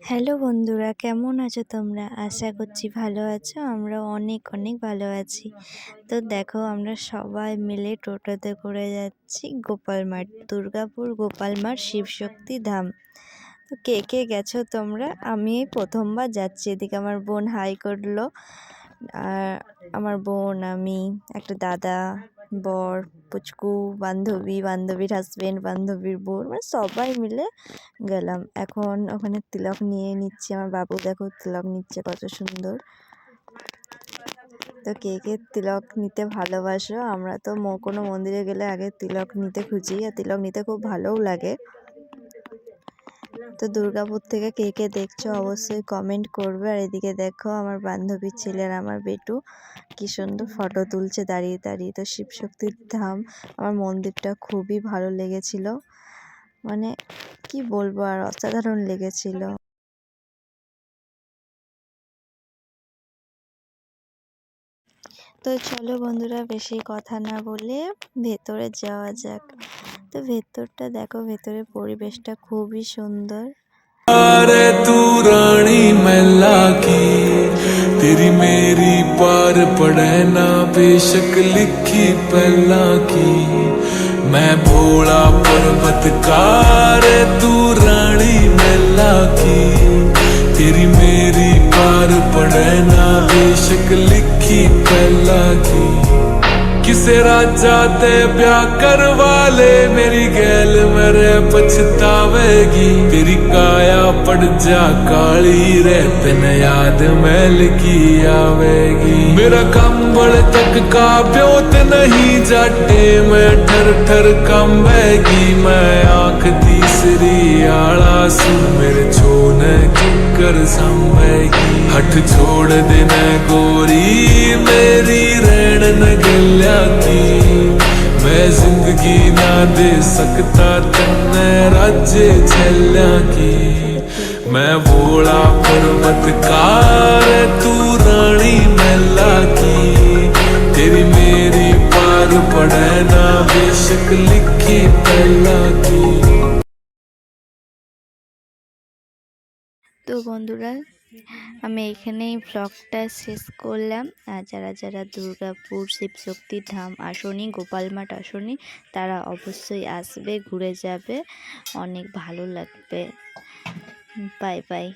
Hello বন্ধুরা, কেমন আছো তোমরা? আশা করছি ভালো আছো। আমরা অনেক অনেক ভালো আছি। তো দেখো, আমরা সবাই মিলে টোটোতে করে যাচ্ছি গোপালমাঠ, দুর্গাপুর গোপালমাঠ শিবশক্তি ধাম। তো কে কে গেছো তোমরা? আমি এই প্রথমবার যাচ্ছি। এদিকে আমার বোন হাই করলো, আর আমার বোন, আমি, একটা দাদা, বর, পুচকু, বান্ধবীর হাজবেন্ড, বান্ধবীর বোন, মানে সবাই মিলে গেলাম। এখন ওখানে তিলক নিয়ে নিচ্ছি। আমার বাবু দেখো তিলক নিচ্ছে, কত সুন্দর। তো কে কে তিলক নিতে ভালোবাসো? আমরা তো কোনো মন্দিরে গেলে আগে তিলক নিতে খুঁজি, আর তিলক নিতে খুব ভালোও লাগে। তো দুর্গাপুর থেকে কে কে দেখছো অবশ্যই কমেন্ট করবে। আর এদিকে দেখো আমার বান্ধবীর ছেলের, আমার বেটু কি সুন্দর ফটো তুলছে দাঁড়িয়ে দাঁড়িয়ে। তো শিবশক্তির ধাম, আমার মন্দিরটা খুবই ভালো লেগেছিল, মানে কি বলবো, আর অসাধারণ লেগেছিল। তো চলো বন্ধুরা, বেশি কথা না বলে ভেতরে যাওয়া যাক। তো ভেতরটা দেখো, ভেতরের পরিবেশটা খুবই সুন্দর। अरे तू रानी मैला की तेरी मेरी पार पड़े ना बेशक लिखी पहला की मैं भोला पर्वतकार तू रानी मैला की तेरी मेरी पार पड़े ना बेशक लिखी पहला की किसे राजा ते ब्याह करवा ले मेरी गैल मेरे पछतावेगी तेरी काया पड़ जा काली रे तेन याद मैल की आवेगी मेरा कंबल तक का ब्योत नहीं जाटे मैं ठर ठर कंबेगी मैं आंख तीसरी आला सू मेरे छोने किकर संभेगी हठ छोड़ देना गोरी मेरी रैन न गल्या की मैं जिंदगी ना दे सकता तन्ने राज्य छल्या की मैं भोला पर्वतकार तू रानी मैला की तेरी मेरी पार पड़े ना बेशक लिखी पहला की। তো বন্ধুরা, আমি এখানেই ব্লগটা শেষ করলাম। আর যারা যারা দুর্গাপুর শিবশক্তি ধাম আসনি, গোপালমাঠ আসনি, তারা অবশ্যই আসবে, ঘুরে যাবে, অনেক ভালো লাগবে। Bye bye.